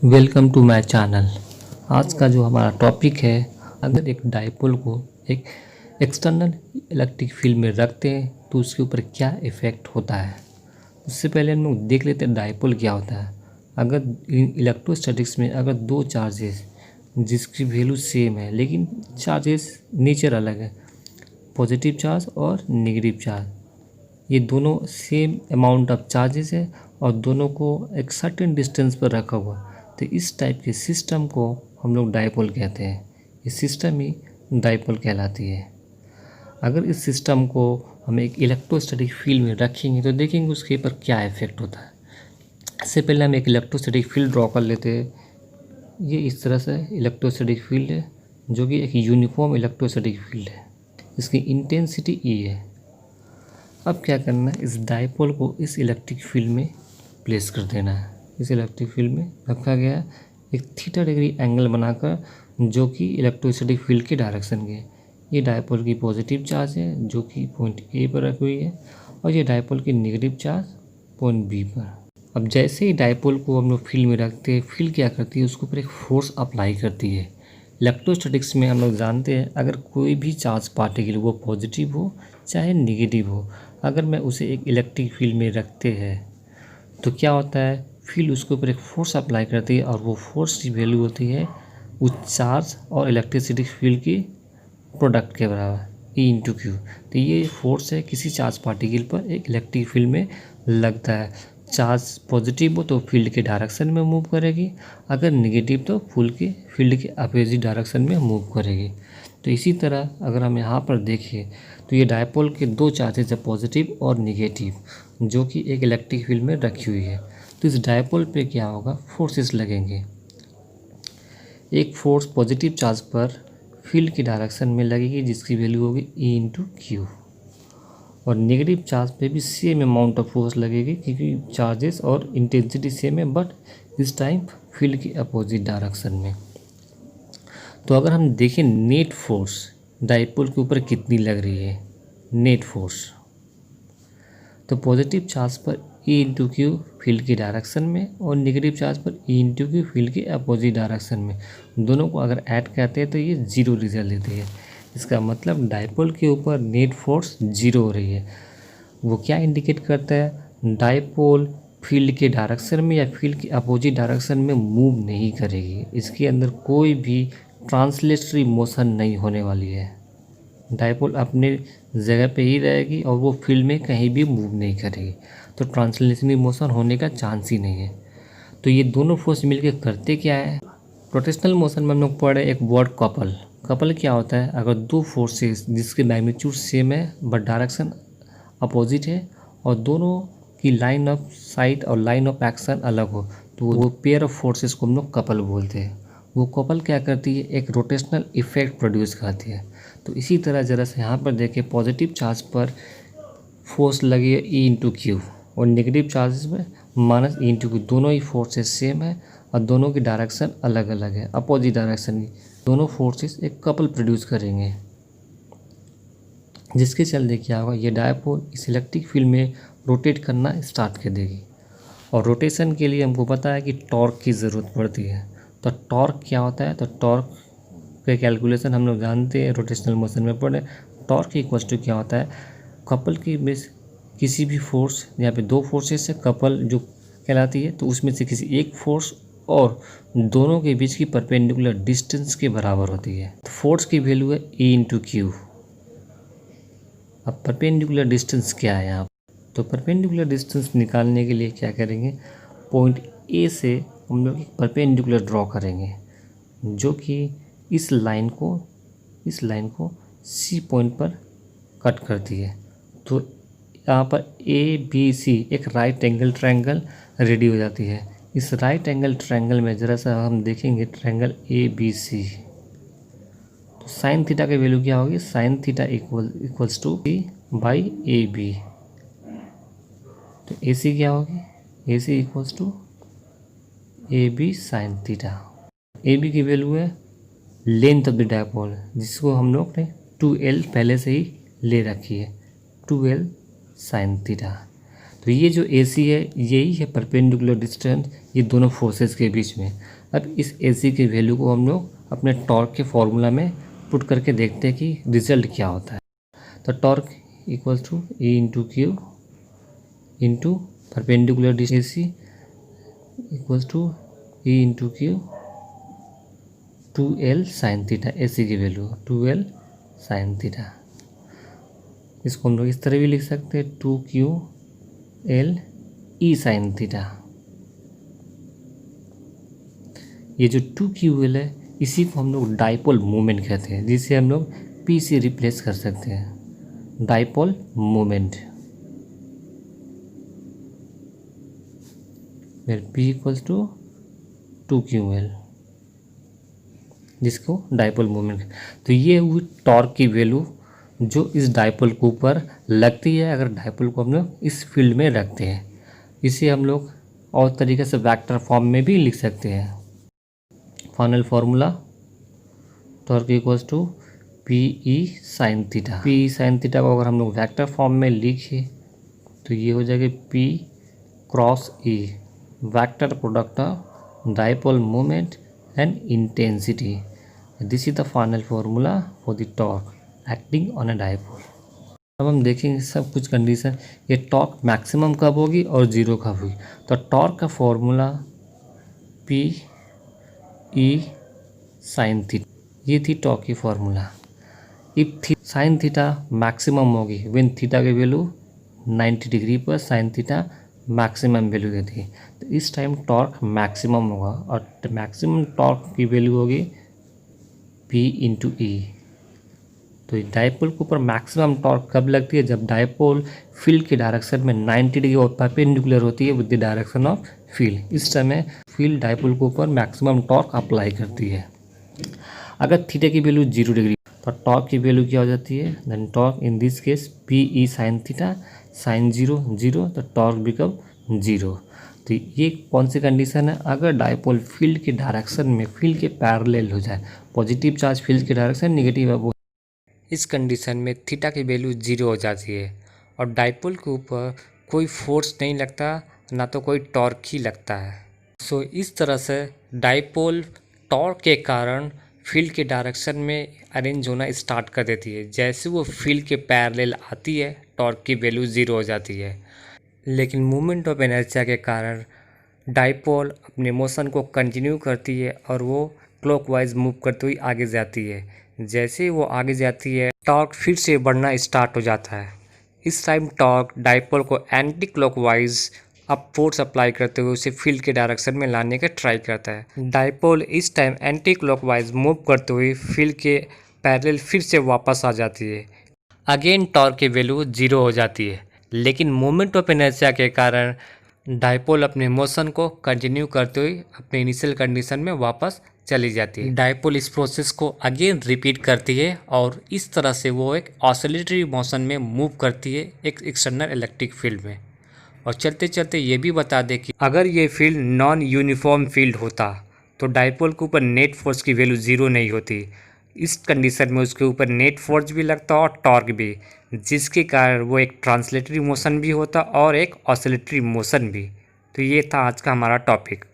Welcome to my channel. आज का जो हमारा टॉपिक है, अगर एक डाइपोल को एक एक्सटर्नल इलेक्ट्रिक फील्ड में रखते हैं तो उसके ऊपर क्या इफ़ेक्ट होता है। उससे पहले हम लोग देख लेते हैं डाइपोल क्या होता है। अगर इलेक्ट्रोस्टैटिक्स में अगर दो चार्जेस जिसकी वैल्यू सेम है लेकिन चार्जेस नेचर अलग है, पॉजिटिव चार्ज और नेगेटिव चार्ज, ये दोनों सेम अमाउंट ऑफ चार्जेस है और दोनों को एक सर्टेन डिस्टेंस पर रखा हुआ, तो इस टाइप के सिस्टम को हम लोग डाइपोल कहते हैं। ये सिस्टम ही डाइपोल कहलाती है। अगर इस सिस्टम को हम एक इलेक्ट्रोस्टैटिक फील्ड में रखेंगे तो देखेंगे उसके ऊपर क्या इफेक्ट होता है। इससे पहले हम एक इलेक्ट्रोस्टैटिक फील्ड ड्रॉ कर लेते हैं। ये इस तरह से इलेक्ट्रोस्टैटिक फील्ड है जो कि एक यूनिफॉर्म इलेक्ट्रोस्टैटिक फील्ड है। इसकी इंटेंसिटी ई है। अब क्या करना है, इस डाइपोल को इस इलेक्ट्रिक फील्ड में प्लेस कर देना है। इस इलेक्ट्रिक फील्ड में रखा गया है एक थीटा डिग्री एंगल बनाकर जो कि इलेक्ट्रोस्टैटिक फील्ड के डायरेक्शन के। ये डाइपोल की पॉजिटिव चार्ज है जो कि पॉइंट ए पर रखी हुई है और ये डाइपोल की नेगेटिव चार्ज पॉइंट बी पर। अब जैसे ही डाइपोल को हम लोग फील्ड में रखते हैं, फील्ड क्या करती है, उसके ऊपर एक फोर्स अप्लाई करती है। इलेक्ट्रोस्टैटिक्स में हम लोग जानते हैं अगर कोई भी चार्ज पार्टिकल वो पॉजिटिव हो चाहे नेगेटिव हो, अगर मैं उसे एक इलेक्ट्रिक फील्ड में रखते हैं तो क्या होता है, फील्ड उसके ऊपर एक फोर्स अप्लाई करती है और वो फोर्स की वैल्यू होती है उस चार्ज और इलेक्ट्रिसिटी फील्ड की प्रोडक्ट के बराबर ई इंटू क्यू। तो ये फोर्स है किसी चार्ज पार्टिकल पर एक इलेक्ट्रिक फील्ड में लगता है। चार्ज पॉजिटिव हो तो फील्ड के डायरेक्शन में मूव करेगी, अगर नेगेटिव तो फील्ड के अपोजिट डायरेक्शन में मूव करेगी। तो इसी तरह अगर हम यहाँ पर देखें तो ये डाइपोल के दो चार्जेस है, पॉजिटिव और नेगेटिव, जो कि एक इलेक्ट्रिक फील्ड में रखी हुई है। तो इस डाइपोल पे क्या होगा, फोर्सेस लगेंगे। एक फोर्स पॉजिटिव चार्ज पर फील्ड की डायरेक्शन में लगेगी जिसकी वैल्यू होगी ई इंटू क्यू, और नेगेटिव चार्ज पे भी सेम अमाउंट ऑफ फोर्स लगेगी क्योंकि चार्जेस और इंटेंसिटी सेम है, बट इस टाइम फील्ड के अपोजिट डायरेक्शन में। तो अगर हम देखें नेट फोर्स डाइपोल के ऊपर कितनी लग रही है, नेट फोर्स, तो पॉजिटिव चार्ज पर ई इंटू क्यू फील्ड की डायरेक्शन में और नेगेटिव चार्ज पर ई इंटू क्यू फील्ड के अपोजिट डायरेक्शन में, दोनों को अगर ऐड करते हैं तो ये जीरो रिजल्ट देती है। इसका मतलब डाइपोल के ऊपर नेट फोर्स जीरो हो रही है। वो क्या इंडिकेट करता है, डाइपोल फील्ड के डायरेक्शन में या फील्ड के अपोजिट डायरेक्शन में मूव नहीं करेगी। इसके अंदर कोई भी ट्रांसलेटरी मोशन नहीं होने वाली है। डाइपोल अपने जगह पे ही रहेगी और वो फील्ड में कहीं भी मूव नहीं करेगी, तो ट्रांसलेशनरी मोशन होने का चांस ही नहीं है। तो ये दोनों फोर्स मिलकर करते क्या है, रोटेशनल मोशन में हम लोग पढ़े एक वर्ड कपल। कपल क्या होता है, अगर दो फोर्सेस जिसके मैग्नीट्यूड सेम है बट डायरेक्शन अपोजिट है और दोनों की लाइन ऑफ साइट और लाइन ऑफ एक्शन अलग हो, तो वो पेयर ऑफ फोर्सेस को हम लोग कपल बोलते हैं। वो कपल क्या करती है, एक रोटेशनल इफेक्ट प्रोड्यूस करती है। तो इसी तरह जरा से यहाँ पर देखें, पॉजिटिव चार्ज पर फोर्स लगी है ई इंटू क्यू और नेगेटिव चार्जेस में माइनस ई इंटू क्यू, दोनों ही फोर्सेस सेम है और दोनों की डायरेक्शन अलग अलग है, अपोजिट डायरेक्शन की। दोनों फोर्सेस एक कपल प्रोड्यूस करेंगे जिसके चलते क्या होगा, ये डाइपोल इस इलेक्ट्रिक फील्ड में रोटेट करना स्टार्ट कर देगी। और रोटेशन के लिए हमको पता है कि टॉर्क की ज़रूरत पड़ती है। तो टॉर्क क्या होता है, तो टॉर्क के कैलकुलेशन हम लोग जानते हैं, रोटेशनल मोशन में पढ़े। टॉर्क इक्वल्स टू क्या होता है, कपल की बेस किसी भी फोर्स, यहाँ पे दो फोर्सेस से कपल जो कहलाती है, तो उसमें से किसी एक फोर्स और दोनों के बीच की परपेंडिकुलर डिस्टेंस के बराबर होती है। तो फोर्स की वैल्यू है ई इंटू क्यू। अब परपेंडिकुलर डिस्टेंस क्या है यहाँ, तो परपेंडिकुलर डिस्टेंस निकालने के लिए क्या करेंगे, पॉइंट ए से हम लोग एक परपेंडिकुलर ड्रॉ करेंगे जो कि इस लाइन को सी पॉइंट पर कट करती है। तो यहाँ पर ए बी सी एक राइट एंगल ट्रायंगल रेडी हो जाती है। इस राइट एंगल ट्रायंगल में ज़रा सा हम देखेंगे ट्रायंगल ए बी सी, तो साइन थीटा की वैल्यू क्या होगी, sine theta equals to B by A B. तो ए सी क्या होगी, A C equals to A B sine theta. A B की वैल्यू है लेंथ ऑफ द डाइपोल, जिसको हम लोग ने 2L पहले से ही ले रखी है, 2L साइन थीटा। तो ये जो AC है यही है परपेंडिकुलर डिस्टेंस ये दोनों फोर्सेस के बीच में। अब इस AC की वैल्यू को हम लोग अपने टॉर्क के फॉर्मूला में पुट करके देखते हैं कि रिजल्ट क्या होता है। तो torque equals to E into Q into perpendicular distance AC equals to E into Q 2L sine theta. AC की वैल्यू 2L साइन थीटा। इसको हम लोग इस तरह भी लिख सकते हैं 2QL E साइन थीटा। ये जो 2QL है इसी को हम लोग डाइपोल मोमेंट कहते हैं, जिसे हम लोग P से रिप्लेस कर सकते हैं, डाइपोल मोमेंट। फिर P इक्वल्स टू 2QL, जिसको डाइपोल मोमेंट। तो ये हुई टॉर्क की वैल्यू जो इस डाइपोल के ऊपर लगती है अगर डाइपोल को हम लोग इस फील्ड में रखते हैं। इसे हम लोग और तरीके से वेक्टर फॉर्म में भी लिख सकते हैं। Final formula torque equals to PE sine theta. PE sine theta को अगर हम लोग वेक्टर फॉर्म में लिखें तो ये हो जाएगा P cross E, vector product of dipole moment and intensity. This is the final formula for the torque acting on a dipole. अब हम देखेंगे सब कुछ कंडीशन, ये टॉर्क मैक्सिमम कब होगी और जीरो कब होगी। तो टॉर्क का फॉर्मूला PE साइन थीटा, ये थी टॉर्क की formula. If sine theta maximum होगी व्हेन थीटा की वैल्यू 90 डिग्री पर साइन थीटा मैक्सिमम वैल्यू देती है, तो इस टाइम टॉर्क मैक्सिमम होगा और मैक्सिमम टॉर्क की वैल्यू होगी P इंटू E। तो डाइपोल के ऊपर मैक्सिमम टॉर्क कब लगती है, जब डाइपोल फील्ड की डायरेक्शन में 90 डिग्री और परपेंडिकुलर होती है with the direction of field. इस समय फील्ड डाइपोल के ऊपर मैक्सिमम टॉर्क अप्लाई करती है। अगर थीटा की वैल्यू 0 डिग्री तो टॉर्क की वैल्यू क्या हो जाती है, then torque in this case PE sine theta, sine 0 तो टॉर्क बिकम 0। तो ये कौन सी कंडीशन है, अगर डाइपोल फील्ड की डायरेक्शन में फील्ड के पैरेलल हो जाए, पॉजिटिव चार्ज फील्ड की डायरेक्शन, नेगेटिव है वो, इस कंडीशन में थीटा की वैल्यू 0 हो जाती है और डाइपोल के ऊपर कोई फोर्स नहीं लगता, ना तो कोई टॉर्क ही लगता है। सो इस तरह से डाइपोल टॉर्क के कारण फील्ड के डायरेक्शन में अरेंज होना स्टार्ट कर देती है। जैसे वो फील्ड के पैरेलल आती है टॉर्क की वैल्यू 0 हो जाती है। लेकिन मोमेंट ऑफ इनर्शिया के कारण डाइपोल अपने मोशन को कंटिन्यू करती है और वो क्लॉकवाइज मूव करती हुई आगे जाती है। जैसे वो आगे जाती है टॉर्क फिर से बढ़ना स्टार्ट हो जाता है। इस टाइम टॉर्क डाइपोल को एंटी क्लॉकवाइज अब फोर्स अप्लाई करते हुए उसे फील्ड के डायरेक्शन में लाने का ट्राई करता है। डाइपोल इस टाइम एंटी क्लॉकवाइज मूव करते हुए फील्ड के पैरेलल फिर से वापस आ जाती है। अगेन टॉर्क की वैल्यू 0 हो जाती है, लेकिन मोमेंट ऑफ इनर्शिया के कारण डाइपोल अपने मोशन को कंटिन्यू करते हुए अपने इनिशियल कंडीशन में वापस चली जाती है। डाइपोल इस प्रोसेस को अगेन रिपीट करती है और इस तरह से वो एक ऑसिलेटरी मोशन में मूव करती है एक एक्सटर्नल इलेक्ट्रिक फील्ड में। और चलते चलते ये भी बता दें कि अगर ये फील्ड नॉन यूनिफॉर्म फील्ड होता तो डाइपोल के ऊपर नेट फोर्स की वैल्यू 0 नहीं होती। इस कंडीशन में उसके ऊपर नेट फोर्स भी लगता और टॉर्क भी, जिसके कारण वो एक ट्रांसलेटरी मोशन भी होता और एक ऑसिलेटरी मोशन भी। तो ये था आज का हमारा टॉपिक।